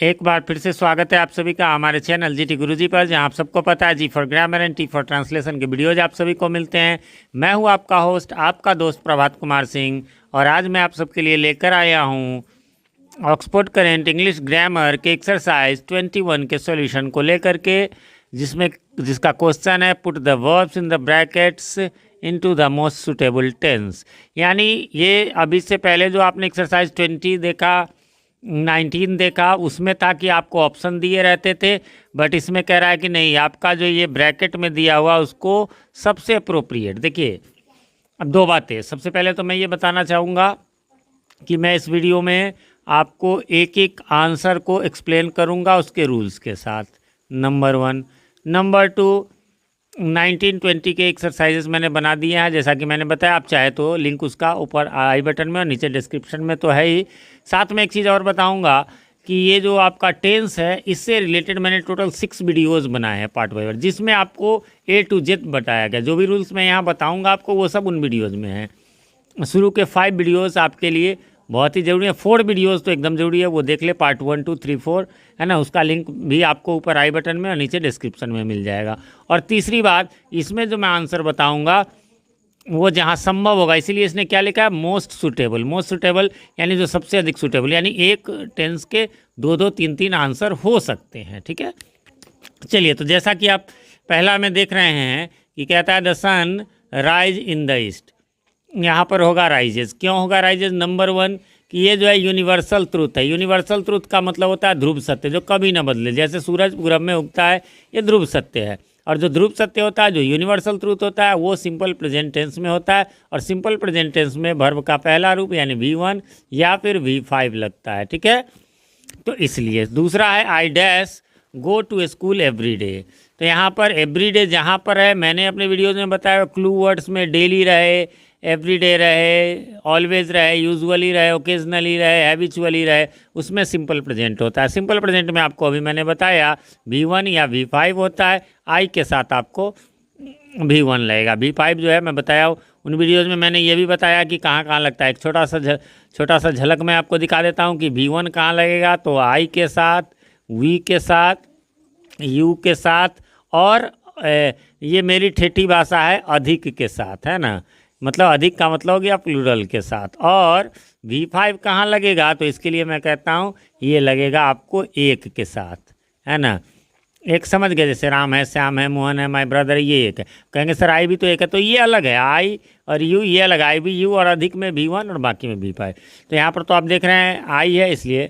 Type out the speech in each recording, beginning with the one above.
एक बार फिर से स्वागत है आप सभी का हमारे चैनल जीटी गुरुजी पर, जहां आप सबको पता है G for grammar and T for translation के वीडियोज आप सभी को मिलते हैं। मैं हूं आपका होस्ट, आपका दोस्त प्रभात कुमार सिंह, और आज मैं आप सबके लिए लेकर आया हूं ऑक्सफोर्ड करेंट इंग्लिश ग्रामर के एक्सरसाइज 21 के सॉल्यूशन को लेकर के, जिसका क्वेश्चन है put the verbs in the brackets into the most suitable tense. यानी ये अभी से पहले जो आपने एक्सरसाइज 20 देखा, 19 देखा, उसमें था कि आपको ऑप्शन दिए रहते थे, बट इसमें कह रहा है कि नहीं, आपका जो ये ब्रैकेट में दिया हुआ उसको सबसे अप्रोप्रिएट। देखिए अब दो बातें, सबसे पहले तो मैं ये बताना चाहूँगा कि मैं इस वीडियो में आपको एक एक आंसर को एक्सप्लेन करूँगा उसके रूल्स के साथ, नंबर 1। नंबर 2, 19-20 के एक्सरसाइजेस मैंने बना दिए हैं, जैसा कि मैंने बताया। आप चाहे तो लिंक उसका ऊपर आई बटन में और नीचे डिस्क्रिप्शन में तो है ही। साथ में एक चीज़ और बताऊंगा कि ये जो आपका टेंस है, इससे रिलेटेड मैंने टोटल 6 वीडियोस बनाए हैं पार्ट बाय पार्ट, जिसमें आपको A to Z बताया गया। जो भी रूल्स मैं यहाँ बताऊँगा आपको, वो सब उन वीडियोज़ में है। शुरू के 5 वीडियोज़ आपके लिए बहुत ही ज़रूरी है। 4 वीडियोज़ तो एकदम ज़रूरी है, वो देख ले, पार्ट 1, 2, 3, 4 है ना। उसका लिंक भी आपको ऊपर आई बटन में और नीचे डिस्क्रिप्शन में मिल जाएगा। और तीसरी बात, इसमें जो मैं आंसर बताऊंगा वो जहां संभव होगा, इसीलिए इसने क्या लिखा है, मोस्ट सुटेबल। मोस्ट सुटेबल यानी जो सबसे अधिक सुटेबल, यानी एक टेंस के 2-2, 3-3 आंसर हो सकते हैं। ठीक है, चलिए। तो जैसा कि आप पहला में देख रहे हैं कि कहता है the sun rise in the east. यहाँ पर होगा राइजेज। क्यों होगा राइजेज? नंबर 1 कि ये जो है यूनिवर्सल ट्रूथ है। यूनिवर्सल ट्रूथ का मतलब होता है ध्रुव सत्य, जो कभी ना बदले। जैसे सूरज पूरब में उगता है, ये ध्रुव सत्य है। और जो ध्रुव सत्य होता है, जो यूनिवर्सल ट्रूथ होता है, वो सिंपल प्रेजेंट टेंस में होता है। और सिंपल प्रेजेंट टेंस में वर्ब का पहला रूप यानी V1 या फिर V5 लगता है। ठीक है, तो इसलिए। दूसरा है I dash go to school every day. तो यहाँ पर एवरी डे जहाँ पर है, मैंने अपने वीडियोज़ में बताया, क्लू वर्ड्स में डेली रहे, एवरीडे रहे, ऑलवेज रहे, यूजुअली रहे, ओकेजनली रहे, हैबिचुअली रहे, उसमें सिंपल प्रेजेंट होता है। सिंपल प्रेजेंट में आपको अभी मैंने बताया V1 या V5 होता है। आई के साथ आपको V1 लगेगा। V5 जो है मैं बताया उन वीडियोज़ में, मैंने ये भी बताया कि कहाँ कहाँ लगता है। एक छोटा सा झलक मैं आपको दिखा देता हूँ कि V1 कहाँ लगेगा। तो आई के साथ, V के साथ, U के साथ, और ये मेरी ठेठी भाषा है, अधिक के साथ, है ना। मतलब अधिक का मतलब हो गया प्लूरल के साथ। और V5 कहाँ लगेगा? तो इसके लिए मैं कहता हूँ ये लगेगा आपको एक के साथ, है ना। एक समझ गए, जैसे राम है, श्याम है, मोहन है, माय ब्रदर, ये एक है। कहेंगे सर आई भी तो एक है, तो ये अलग है, आई और यू ये अलग। आई भी यू, और अधिक में V1 और बाकी में V5। तो यहाँ पर तो आप देख रहे हैं आई है, इसलिए।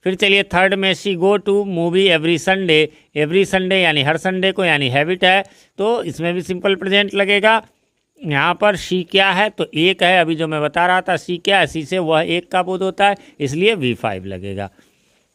फिर चलिए थर्ड में, she go to movie every Sunday. Every Sunday यानी हर संडे को, यानी हैबिट है, तो इसमें भी सिंपल प्रेजेंट लगेगा। यहाँ पर शी क्या है? तो एक है, अभी जो मैं बता रहा था, शी क्या है? शी से वह एक का बोध होता है, इसलिए V5 लगेगा।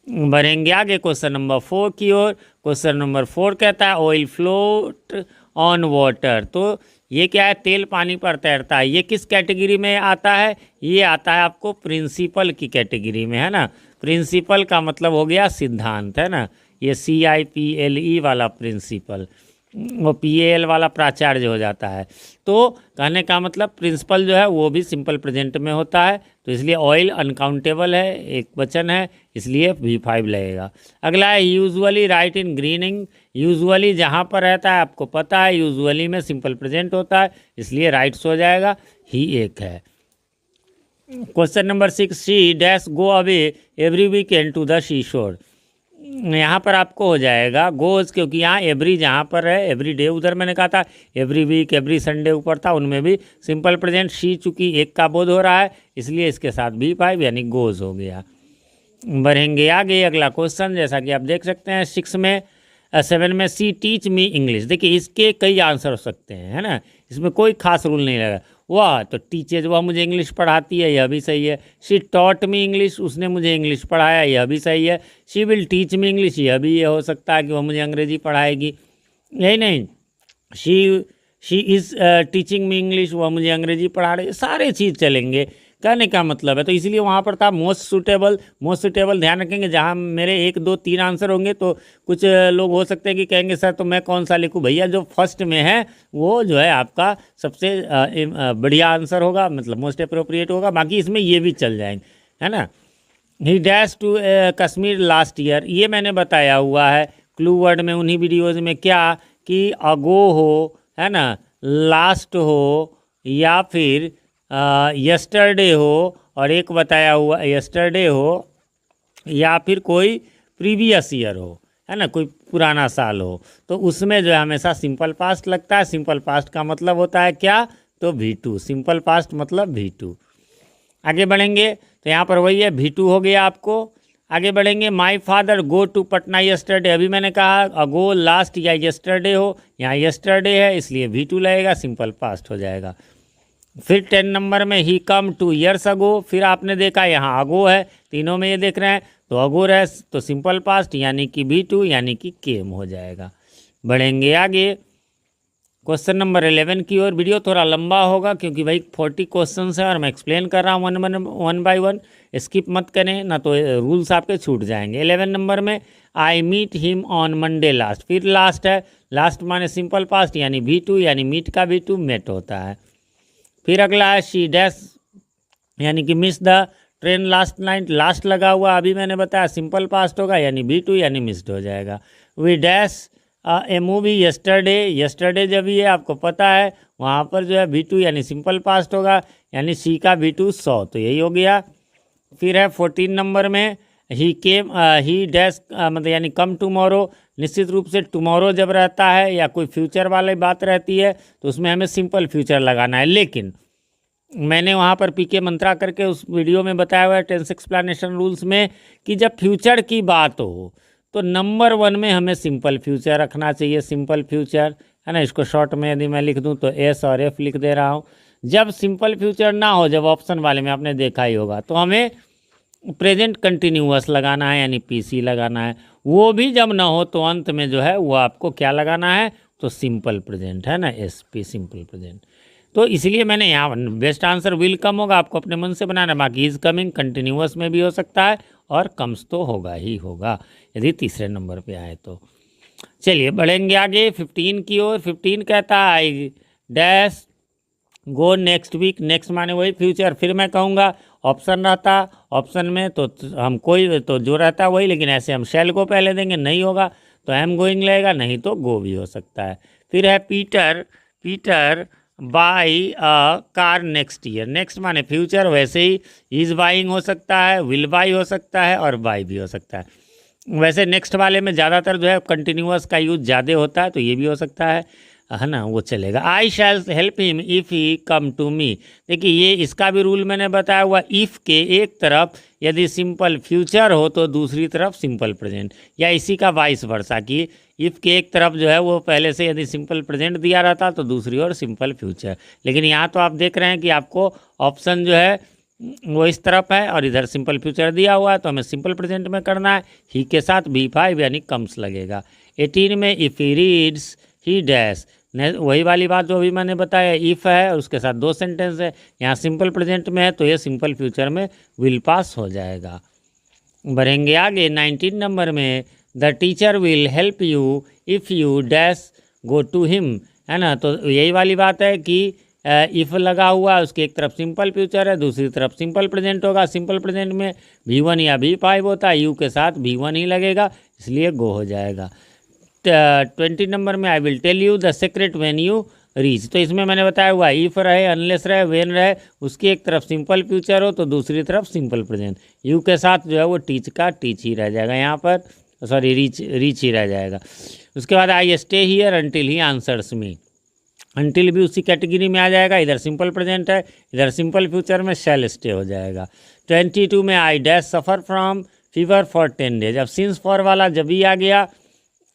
बढ़ेंगे आगे क्वेश्चन नंबर 4 की ओर। क्वेश्चन नंबर 4 कहता है ऑयल फ्लोट ऑन वाटर। तो ये क्या है? तेल पानी पर तैरता है। ये किस कैटेगरी में आता है? ये आता है आपको प्रिंसिपल की कैटेगरी में, है ना। प्रिंसिपल का मतलब हो गया सिद्धांत, है ना। ये CIPLE वाला प्रिंसिपल, वो PAL वाला प्राचार्य हो जाता है। तो कहने का मतलब प्रिंसिपल जो है वो भी सिंपल प्रेजेंट में होता है, तो इसलिए ऑयल अनकाउंटेबल है, एक वचन है, इसलिए V5 लगेगा। अगला है यूजुअली राइट इन ग्रीनिंग। यूजुअली जहाँ पर रहता है आपको पता है, यूजुअली में सिंपल प्रेजेंट होता है, इसलिए राइट्स हो जाएगा, ही एक है। Question number 6, she dash go away every weekend to the sea shore. यहाँ पर आपको हो जाएगा गोज, क्योंकि यहाँ एवरी जहाँ पर है, एवरी डे उधर मैंने कहा था, एवरी वीक, एवरी संडे ऊपर था, उनमें भी सिंपल प्रेजेंट। शी चूँकि एक का बोध हो रहा है, इसलिए इसके साथ V5 यानी गोज हो गया। बढ़ेंगे आगे, अगला क्वेश्चन, जैसा कि आप देख सकते हैं 7 में, सी टीच मी इंग्लिश। देखिए इसके कई आंसर हो सकते हैं, है ना, इसमें कोई खास रूल नहीं लगा। वह तो टीचर्स, वह मुझे इंग्लिश पढ़ाती है, यह भी सही है। शी टॉट मी इंग्लिश, उसने मुझे इंग्लिश पढ़ाया, यह भी सही है। She will teach me English, यह भी ये हो सकता है कि वह मुझे अंग्रेजी पढ़ाएगी। यही नहीं, she is teaching me English, वह मुझे अंग्रेजी पढ़ा रही है, सारे चीज़ चलेंगे, कहने का मतलब है। तो इसलिए वहाँ पर था मोस्ट सूटेबल। मोस्ट सूटेबल ध्यान रखेंगे, जहाँ मेरे 1, 2, 3 आंसर होंगे, तो कुछ लोग हो सकते हैं कि कहेंगे सर तो मैं कौन सा लिखूँ? भैया जो फर्स्ट में है वो जो है आपका सबसे बढ़िया आंसर होगा, मतलब मोस्ट अप्रोप्रिएट होगा। बाकी इसमें ये भी चल जाएंगे, है ना। He dash to Kashmir last year, ये मैंने बताया हुआ है क्लू वर्ड में उन्हीं वीडियोज़ में, क्या कि अगो हो, है ना, लास्ट हो, या फिर यस्टरडे हो, और एक बताया हुआ यस्टरडे हो, या फिर कोई प्रीवियस ईयर हो, है ना, कोई पुराना साल हो। तो उसमें जो है हमेशा सिंपल पास्ट लगता है। सिंपल पास्ट का मतलब होता है क्या, तो V2। सिंपल पास्ट मतलब V2। आगे बढ़ेंगे तो यहाँ पर वही है, V2 हो गया आपको। आगे बढ़ेंगे, my father go to Patna yesterday, अभी मैंने कहा अगो लास्ट या यस्टरडे हो, यहाँ यस्टरडे है इसलिए V2 लगेगा, सिंपल पास्ट हो जाएगा। फिर 10 नंबर में ही कम 2 ईयर्स अगो, फिर आपने देखा यहाँ अगो है, तीनों में ये देख रहे हैं, तो अगो रहे तो सिंपल पास्ट यानी कि V2 यानी कि केम हो जाएगा। बढ़ेंगे आगे क्वेश्चन नंबर 11 की ओर। वीडियो थोड़ा लंबा होगा क्योंकि भाई 40 क्वेश्चन है और मैं एक्सप्लेन कर रहा हूँ वन बाय वन, स्किप मत करें ना तो रूल्स आपके छूट जाएंगे। 11 नंबर में I meet him on Monday last, फिर लास्ट है, लास्ट माने सिंपल पास्ट यानी V2 यानी मीट का V2 मेट होता है। फिर अगला है शी डैश यानी कि miss the train last night, last लगा हुआ अभी मैंने बताया सिंपल पास्ट होगा यानी V2 यानी मिस्ड हो जाएगा। We dash a movie yesterday, yesterday जब ये आपको पता है वहाँ पर जो है V2 यानी सिंपल पास्ट होगा यानी सी का V2 100, तो यही हो गया। फिर है 14 नंबर में ही केम ही डैश मतलब यानी कम टुमारो, निश्चित रूप से टुमारो जब रहता है या कोई फ्यूचर वाली बात रहती है तो उसमें हमें सिंपल फ्यूचर लगाना है। लेकिन मैंने वहाँ पर पीके मंत्रा करके उस वीडियो में बताया हुआ है टेंस एक्सप्लेनेशन रूल्स में कि जब फ्यूचर की बात हो तो नंबर 1 में हमें सिंपल फ्यूचर रखना चाहिए, सिंपल फ्यूचर, है ना। इसको शॉर्ट में यदि मैं लिख दूं तो एस और एफ लिख दे रहा हूं। जब सिंपल फ्यूचर ना हो, जब ऑप्शन वाले में आपने देखा ही होगा, तो हमें प्रेजेंट कंटिन्यूअस लगाना है यानी पीसी लगाना है। वो भी जब ना हो तो अंत में जो है वो आपको क्या लगाना है, तो सिंपल प्रेजेंट, है ना, एस पी सिंपल प्रेजेंट। तो इसलिए मैंने यहाँ बेस्ट आंसर विल कम होगा, आपको अपने मन से बनाना। बाकी इज कमिंग कंटिन्यूअस में भी हो सकता है और कम्स तो होगा ही होगा यदि तीसरे नंबर पे आए तो। चलिए बढ़ेंगे आगे 15 की ओर। 15 कहता है I dash go next week, next माने वही फ्यूचर। फिर मैं कहूँगा ऑप्शन रहता, ऑप्शन में तो हम कोई तो जो रहता है वही, लेकिन ऐसे हम शैल को पहले देंगे, नहीं होगा तो एम गोइंग लगेगा, नहीं तो गो भी हो सकता है। फिर है Peter, Peter by a car next year, next माने फ्यूचर, वैसे ही इज बाइंग हो सकता है, विल बाई हो सकता है और बाई भी हो सकता है। वैसे नेक्स्ट वाले में ज़्यादातर जो है कंटिन्यूअस का यूज ज़्यादा होता है, तो ये भी हो सकता है ना, वो चलेगा। I shall help him if he come to me, देखिए ये इसका भी रूल मैंने बताया हुआ, इफ़ के एक तरफ यदि सिंपल फ्यूचर हो तो दूसरी तरफ सिंपल प्रेजेंट, या इसी का वाइस वर्सा कि इफ़ के एक तरफ जो है वो पहले से यदि सिंपल प्रेजेंट दिया रहता तो दूसरी ओर सिंपल फ्यूचर। लेकिन यहाँ तो आप देख रहे हैं कि आपको ऑप्शन जो है वो इस तरफ है और इधर सिंपल फ्यूचर दिया हुआ है, तो हमें सिंपल प्रेजेंट में करना है। ही के साथ V5 यानी कम्स लगेगा। 18 में if he reads he dash, वही वाली बात जो अभी मैंने बताया, इफ़ है और उसके साथ 2 सेंटेंस है, यहाँ सिंपल प्रेजेंट में है तो ये सिंपल फ्यूचर में विल पास हो जाएगा। बढ़ेंगे आगे 19 नंबर में the teacher will help you if you dash go to him, है ना। तो यही वाली बात है कि इफ़ लगा हुआ है, उसकी एक तरफ सिंपल फ्यूचर है, दूसरी तरफ सिंपल प्रेजेंट होगा। सिंपल प्रेजेंट में V1 या V5 होता है, यू के साथ V1 ही लगेगा, इसलिए गो हो जाएगा। 20 नंबर में I will tell you the secret when you reach, तो इसमें मैंने बताया हुआ इफ़ रहे, अनलेस रहे, व्हेन रहे, उसकी एक तरफ सिंपल फ्यूचर हो तो दूसरी तरफ सिंपल प्रेजेंट, यू के साथ जो है वो टीच का टीच ही रह जाएगा, यहाँ पर सॉरी रीच ही रह जाएगा। उसके बाद I stay here until he answers me, until भी उसी कैटेगरी में आ जाएगा, इधर सिंपल प्रेजेंट है, इधर सिंपल फ्यूचर में शैल स्टे हो जाएगा। 22 में I dash suffer from fever for 10 days, अब सिंस फॉर वाला जब भी आ गया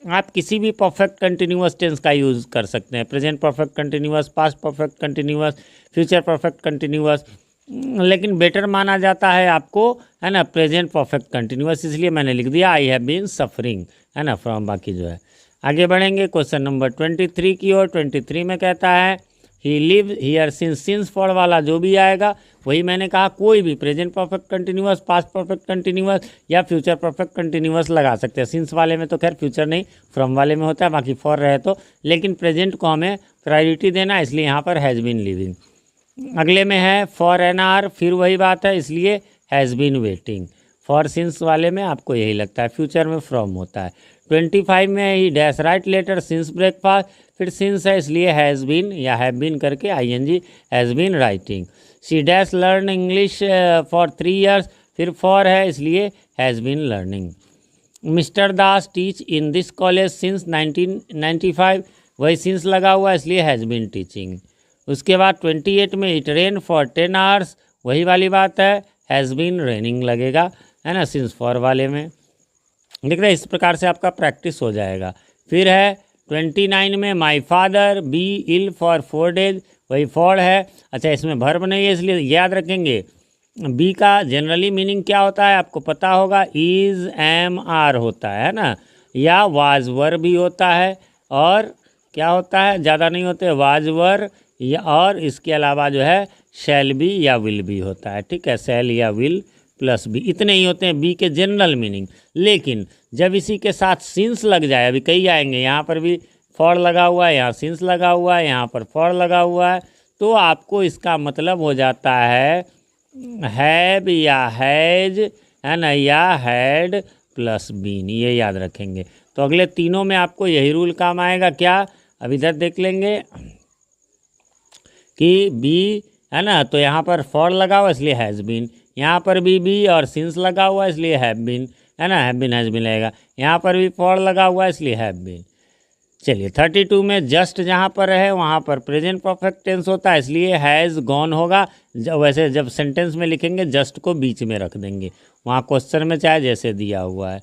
आप किसी भी परफेक्ट कंटिन्यूअस टेंस का यूज़ कर सकते हैं, present perfect continuous, past perfect continuous, future perfect continuous, लेकिन बेटर माना जाता है आपको, है ना, प्रेजेंट परफेक्ट कंटिन्यूअस, इसलिए मैंने लिख दिया आई हैव बीन सफरिंग, है ना, फ्रॉम। बाकी जो है आगे बढ़ेंगे क्वेश्चन नंबर 23 की ओर। 23 में कहता है he live here since for वाला जो भी आएगा वही मैंने कहा, कोई भी present perfect continuous, past perfect continuous या फ्यूचर परफेक्ट कंटिन्यूअस लगा सकते हैं। सिंस वाले में तो खैर फ्यूचर नहीं, फ्रॉम वाले में होता है, बाकी फॉर रहे तो, लेकिन प्रेजेंट को हमें प्रायोरिटी देना है, इसलिए यहाँ पर हैज़ बीन लिविंग। अगले में है फॉर एन आवर, फिर वही बात है, इसलिए has been waiting. For since वाले में आपको यही लगता है, फ्यूचर में फ्रॉम होता है। 25 में he dash write letter since breakfast, फिर सिंस है इसलिए हैज़ बीन या हैव बीन करके ING has been writing. She dash learn English for 3 years, फिर फॉर है इसलिए has been learning. Mister Das teach in this college since 1995, वही since लगा हुआ इसलिए हैज़ बीन टीचिंग। उसके बाद 28 में इट रेन फॉर 10 hours, वही वाली बात है, हैज़ बीन रेनिंग लगेगा, है ना, सिंस फॉर वाले में। देख रहे, इस प्रकार से आपका प्रैक्टिस हो जाएगा। फिर है 29 में my father be ill for 4 days, वही फॉर है। अच्छा, इसमें वर्ब नहीं है इसलिए याद रखेंगे बी का जनरली मीनिंग क्या होता है आपको पता होगा, इज़ एम आर होता है ना, या वाज वर भी होता है, और क्या होता है, ज़्यादा नहीं होते, वाज वर या, और इसके अलावा जो है शैल बी या विल भी होता है। ठीक है, शैल या विल प्लस बी, इतने ही होते हैं बी के जनरल मीनिंग। लेकिन जब इसी के साथ सिंस लग जाए, अभी कई आएंगे, यहाँ पर भी फॉर लगा हुआ है, यहाँ सिंस लगा हुआ है, यहाँ पर फॉर लगा हुआ है, तो आपको इसका मतलब हो जाता है हैव या हैज, है ना, या हैड प्लस बीन, ये याद रखेंगे। तो अगले तीनों में आपको यही रूल काम आएगा। क्या, अब इधर देख लेंगे कि बी है ना, तो यहाँ पर फॉर लगा हुआ इसलिए हैज़ बीन, यहाँ पर भी बी और सिंस लगा हुआ इसलिए हैव बीन, है ना, हैव बीन हैज़ बीन लगेगा, यहाँ पर भी फॉर लगा हुआ इसलिए हैव बीन। चलिए 32 में जस्ट जहाँ पर है वहाँ पर प्रेजेंट परफेक्ट टेंस होता है इसलिए हैज़ गॉन होगा। वैसे जब सेंटेंस में लिखेंगे जस्ट को बीच में रख देंगे, वहाँ क्वेश्चन में चाहे जैसे दिया हुआ है।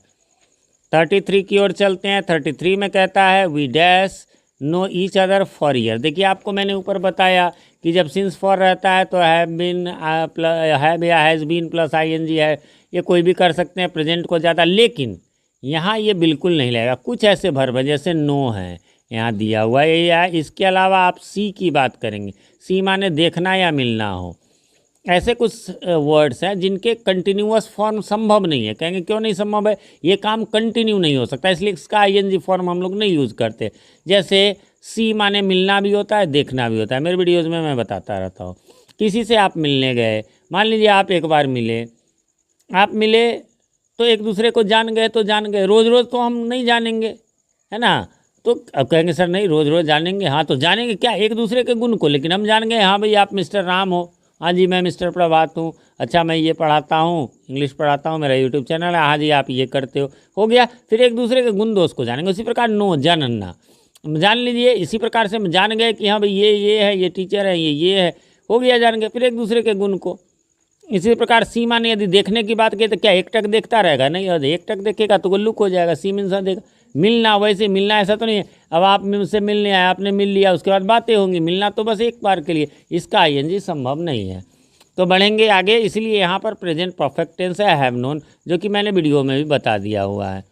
33 की ओर चलते हैं। 33 में कहता है we dash know each other for year. देखिए, आपको मैंने ऊपर बताया कि जब सिंस फॉर रहता है तो हैव बीन हैव या हैज़ बीन प्लस आईएनजी है, ये कोई भी कर सकते हैं प्रेजेंट को ज़्यादा, लेकिन यहाँ ये बिल्कुल नहीं लगेगा। कुछ ऐसे वर्ब हैं जैसे नो है यहाँ दिया हुआ है, या इसके अलावा आप सी की बात करेंगे, सी माने देखना या मिलना हो, ऐसे कुछ वर्ड्स हैं जिनके कंटिन्यूअस फॉर्म संभव नहीं है। कहेंगे क्यों नहीं संभव है, ये काम कंटिन्यू नहीं हो सकता, इसलिए इसका आईएनजी फॉर्म हम लोग नहीं यूज़ करते। जैसे सी माने मिलना भी होता है, देखना भी होता है, मेरे वीडियोज़ में मैं बताता रहता हूँ। किसी से आप मिलने गए, मान लीजिए आप एक बार मिले, आप मिले तो एक दूसरे को जान गए तो जान गए, रोज़ रोज़ तो हम नहीं जानेंगे, है ना। तो अब कहेंगे सर नहीं रोज़ रोज़ जानेंगे, हाँ तो जानेंगे क्या, एक दूसरे के गुण को, लेकिन हम जान गए हाँ भाई आप मिस्टर राम हो, हाँ जी मैं मिस्टर प्रभात हूँ, अच्छा मैं ये पढ़ाता हूँ, इंग्लिश पढ़ाता हूँ, मेरा यूट्यूब चैनल है, हाँ जी आप ये करते हो गया। फिर एक दूसरे के गुण दोष को जानेंगे। उसी प्रकार नो जानना, जान लीजिए, इसी प्रकार से हम जान गए कि हाँ भाई ये है, ये टीचर है, ये है, हो गया जान गए, फिर एक दूसरे के गुण को। इसी प्रकार सी माने यदि देखने की बात करें तो क्या एक टक देखता रहेगा, नहीं, यदि एक टक देखेगा तो गुल्लुक हो जाएगा, सी मीन्स देगा। मिलना, वैसे मिलना ऐसा तो नहीं है, अब आप मुझसे मिलने आए, आपने मिल लिया, उसके बाद बातें होंगी, मिलना तो बस एक बार के लिए, इसका आईएनजी संभव नहीं है। तो बढ़ेंगे आगे, इसलिए यहाँ पर प्रेजेंट परफेक्ट टेंस है हैव नोन, जो कि मैंने वीडियो में भी बता दिया हुआ है।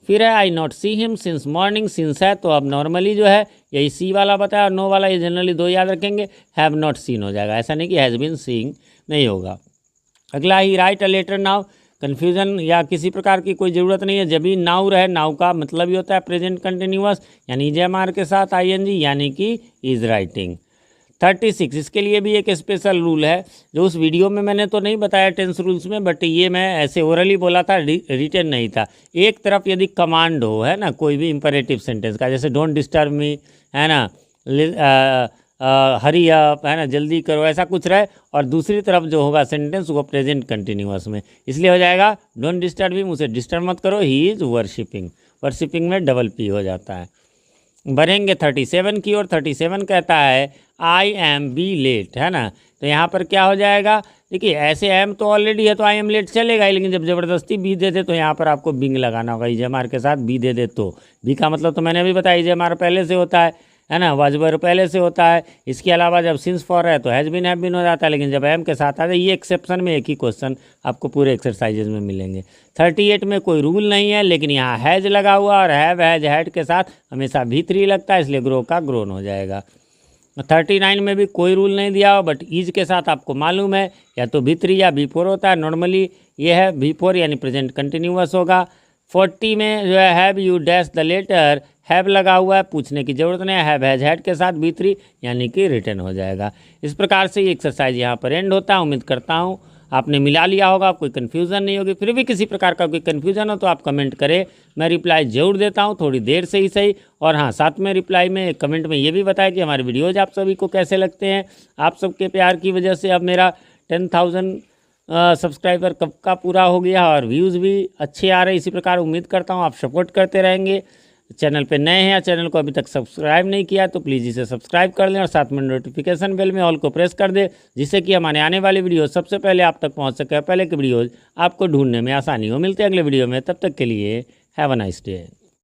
फिर है I not see him since morning, since है तो अब नॉर्मली जो है यही सी वाला बताया, और नो वाला ये जनरली दो याद रखेंगे, हैव नॉट सीन हो जाएगा, ऐसा नहीं कि हैज़ बीन सीइंग नहीं होगा। अगला he write a letter now, confusion या किसी प्रकार की कोई ज़रूरत नहीं है, जब भी नाउ रहे, नाउ का मतलब ही होता है प्रेजेंट कंटिन्यूअस, यानी जेएमआर के साथ आईएनजी, यानी कि इज़ राइटिंग। 36 इसके लिए भी एक स्पेशल रूल है जो उस वीडियो में मैंने तो नहीं बताया टेंस रूल्स में, बट ये मैं ऐसे ओरली बोला था, रिटन नहीं था। एक तरफ यदि कमांड हो, है ना, कोई भी इंपरेटिव सेंटेंस का, जैसे डोंट डिस्टर्ब मी, है ना, हरी अप, है ना, जल्दी करो, ऐसा कुछ रहे, और दूसरी तरफ जो होगा सेंटेंस वो प्रेजेंट कंटिन्यूअस में, इसलिए हो जाएगा डोंट डिस्टर्ब मी, मुझे डिस्टर्ब मत करो, ही इज़ वर्शिपिंग, वर्शिपिंग में डबल पी हो जाता है। बढ़ेंगे 37 की ओर। 37 कहता है आई एम बी लेट, है ना, तो यहाँ पर क्या हो जाएगा, देखिए ऐसे एम तो ऑलरेडी है तो आई एम लेट चलेगा ही, लेकिन जब ज़बरदस्ती बी दे दे तो यहाँ पर आपको बिंग लगाना होगा, इजेमार के साथ बी दे दे तो, बी का मतलब तो मैंने अभी बताया इजेमार पहले से होता है ना, वाजबर पहले से होता है। इसके अलावा जब सिंस फॉर है तो हैज़ बीन हैव बीन हो जाता है, लेकिन जब एम के साथ आता है, ये एक्सेप्शन में एक ही क्वेश्चन आपको पूरे एक्सरसाइजेज में मिलेंगे। 38 में कोई रूल नहीं है, लेकिन यहाँ हैज़ लगा हुआ और हैव हैज हैड के साथ हमेशा भी3 लगता है, इसलिए ग्रो का ग्रोन हो जाएगा। 39 में भी कोई रूल नहीं दिया हो, बट ईज के साथ आपको मालूम है या तो भी3 या भी4 होता है, नॉर्मली ये है भी4 यानी प्रेजेंट कंटिन्यूअस होगा। 40 में जो है have you dash the letter, have लगा हुआ है, पूछने की ज़रूरत नहीं है, हैव हैज हैड के साथ भी3 यानी कि रिटर्न हो जाएगा। इस प्रकार से ये एक्सरसाइज यहाँ पर एंड होता है। उम्मीद करता हूँ आपने मिला लिया होगा, कोई कन्फ्यूज़न नहीं होगी। फिर भी किसी प्रकार का कोई कन्फ्यूज़न हो तो आप कमेंट करें, मैं रिप्लाई ज़रूर देता हूँ, थोड़ी देर से ही सही। और हाँ, साथ में रिप्लाई में कमेंट में ये भी बताएं कि हमारे वीडियोज़ आप सभी को कैसे लगते हैं। आप सबके प्यार की वजह से अब मेरा 10,000 सब्सक्राइबर कब का पूरा हो गया और व्यूज़ भी अच्छे आ रहे हैं। इसी प्रकार उम्मीद करता हूँ आप सपोर्ट करते रहेंगे। चैनल पे नए हैं या चैनल को अभी तक सब्सक्राइब नहीं किया तो प्लीज़ इसे सब्सक्राइब कर लें और साथ में नोटिफिकेशन बेल में ऑल को प्रेस कर दें, जिससे कि हमारे आने वाली वीडियो सबसे पहले आप तक पहुंच सके, पहले की वीडियोज़ आपको ढूंढने में आसानी हो। मिलते हैं अगले वीडियो में, तब तक के लिए हैव अ नाइस डे।